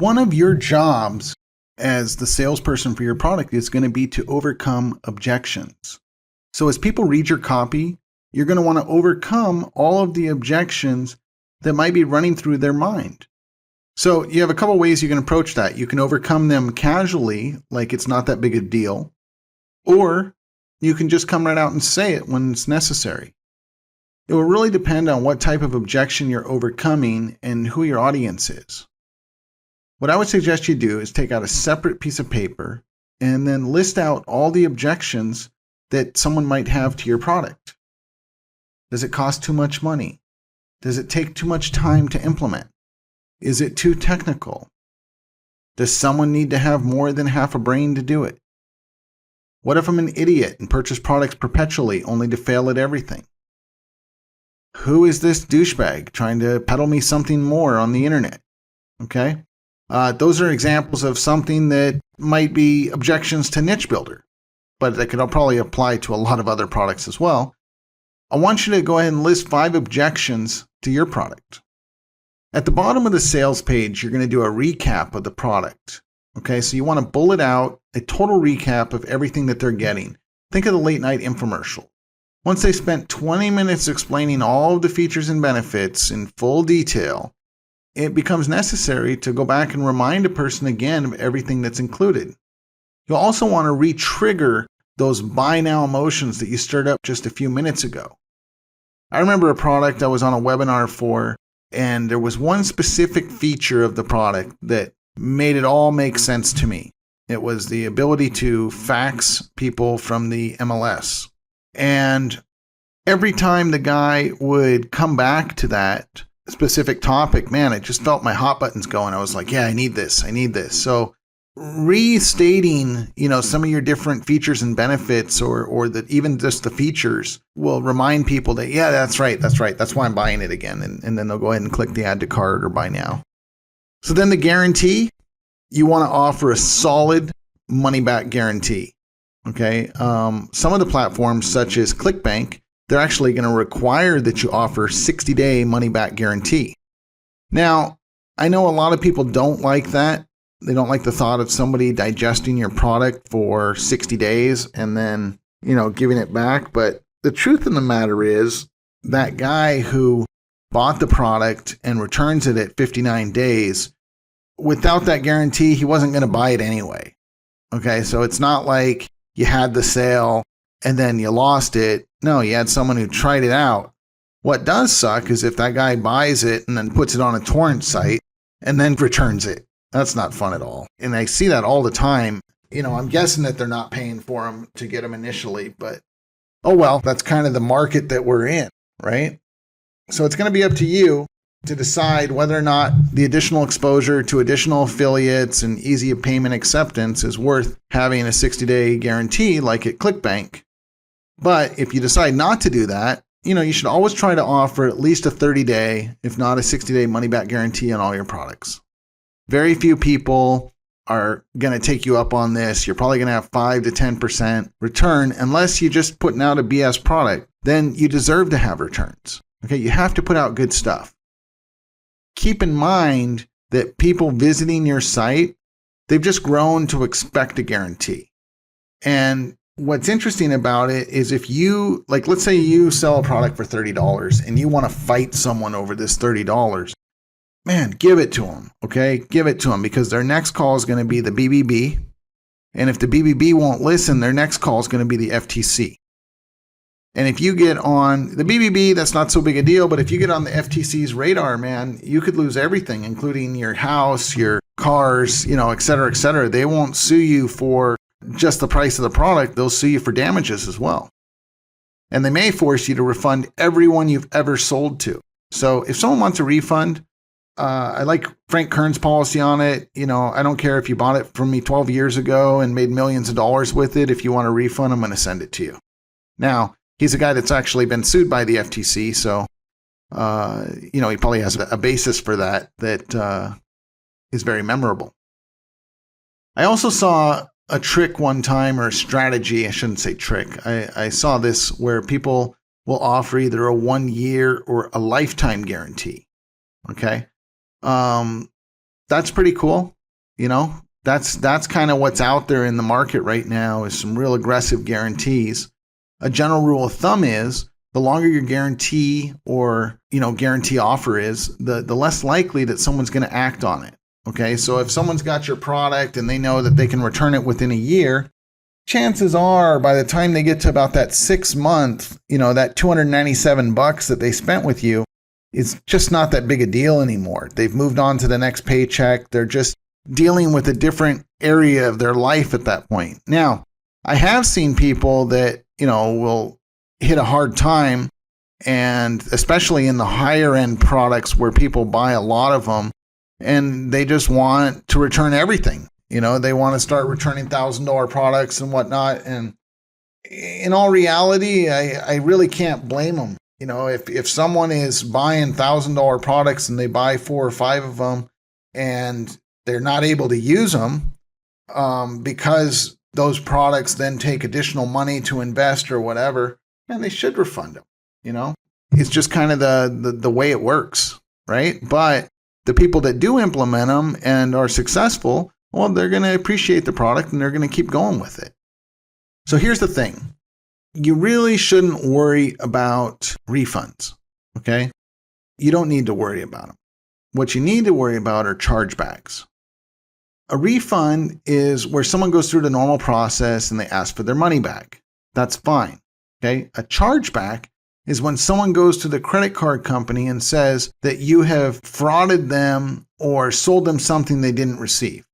One of your jobs as the salesperson for your product is going to be to overcome objections. So as people read your copy, you're going to want to overcome all of the objections that might be running through their mind. So you have a couple ways you can approach that. You can overcome them casually, like it's not that big a deal, or you can just come right out and say it when it's necessary. It will really depend on what type of objection you're overcoming and who your audience is. What I would suggest you do is take out a separate piece of paper and then list out all the objections that someone might have to your product. Does it cost too much money? Does it take too much time to implement? Is it too technical? Does someone need to have more than half a brain to do it? What if I'm an idiot and purchase products perpetually only to fail at everything? Who is this douchebag trying to peddle me something more on the internet? Okay? Those are examples of something that might be objections to NicheBuilder, but that could probably apply to a lot of other products as well. I want you to go ahead and list 5 objections to your product. At the bottom of the sales page, you're going to do a recap of the product. Okay, so you want to bullet out a total recap of everything that they're getting. Think of the late night infomercial. Once they spent 20 minutes explaining all of the features and benefits in full detail, it becomes necessary to go back and remind a person again of everything that's included. You'll also want to re-trigger those buy now emotions that you stirred up just a few minutes ago. I remember a product I was on a webinar for, and there was one specific feature of the product that made it all make sense to me. It was the ability to fax people from the MLS. And every time the guy would come back to that specific topic, man, I just felt my hot buttons going. I was like, yeah, I need this. So restating, some of your different features and benefits or that even just the features will remind people that, yeah, that's right. That's why I'm buying it again. And then they'll go ahead and click the add to cart or buy now. So then the guarantee, you want to offer a solid money back guarantee. Okay. Some of the platforms such as ClickBank, they're actually going to require that you offer 60-day money back guarantee. Now, I know a lot of people don't like that. They don't like the thought of somebody digesting your product for 60 days and then, giving it back. But the truth of the matter is that guy who bought the product and returns it at 59 days, without that guarantee, he wasn't going to buy it anyway. Okay, so it's not like you had the sale and then you lost it. No, you had someone who tried it out. What does suck is if that guy buys it and then puts it on a torrent site and then returns it. That's not fun at all. And I see that all the time. I'm guessing that they're not paying for them to get them initially, but oh well, that's kind of the market that we're in, right? So it's going to be up to you to decide whether or not the additional exposure to additional affiliates and easy payment acceptance is worth having a 60-day guarantee like at ClickBank. But if you decide not to do that, you should always try to offer at least a 30-day, if not a 60-day money-back guarantee on all your products. Very few people are going to take you up on this. You're probably going to have 5 to 10% return unless you're just putting out a BS product. Then you deserve to have returns. Okay, you have to put out good stuff. Keep in mind that people visiting your site, they've just grown to expect a guarantee. And what's interesting about it is if you, let's say you sell a product for $30 and you want to fight someone over this $30, man, give it to them, okay? Give it to them because their next call is going to be the BBB. And if the BBB won't listen, their next call is going to be the FTC. And if you get on the BBB, that's not so big a deal. But if you get on the FTC's radar, man, you could lose everything, including your house, your cars, et cetera, et cetera. They won't sue you for just the price of the product. They'll sue you for damages as well. And they may force you to refund everyone you've ever sold to. So if someone wants a refund, I like Frank Kern's policy on it. I don't care if you bought it from me 12 years ago and made millions of dollars with it. If you want a refund, I'm going to send it to you. Now, he's a guy that's actually been sued by the FTC. So, he probably has a basis for that is very memorable. I also saw a trick one time, or a strategy. I shouldn't say trick. I saw this where people will offer either a 1 year or a lifetime guarantee. Okay. that's pretty cool. You know, that's kind of what's out there in the market right now is some real aggressive guarantees. A general rule of thumb is the longer your guarantee or, guarantee offer is, the less likely that someone's going to act on it. Okay. So if someone's got your product and they know that they can return it within a year, chances are by the time they get to about that 6 month, that $297 that they spent with you, it's just not that big a deal anymore. They've moved on to the next paycheck. They're just dealing with a different area of their life at that point. Now, I have seen people that, will hit a hard time, and especially in the higher end products where people buy a lot of them and they just want to return everything. They want to start returning $1,000 products and whatnot. And in all reality, I really can't blame them. If someone is buying $1,000 products and they buy 4 or 5 of them and they're not able to use them because those products then take additional money to invest or whatever, and they should refund them. It's just kind of the way it works, right? But the people that do implement them and are successful, well, they're going to appreciate the product and they're going to keep going with it. So here's the thing. You really shouldn't worry about refunds, okay? You don't need to worry about them. What you need to worry about are chargebacks. A refund is where someone goes through the normal process and they ask for their money back. That's fine, okay? A chargeback is when someone goes to the credit card company and says that you have frauded them or sold them something they didn't receive.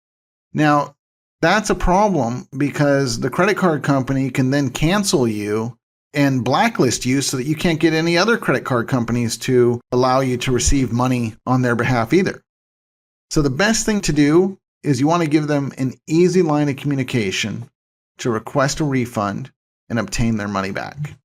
Now, that's a problem because the credit card company can then cancel you and blacklist you so that you can't get any other credit card companies to allow you to receive money on their behalf either. So the best thing to do is you want to give them an easy line of communication to request a refund and obtain their money back.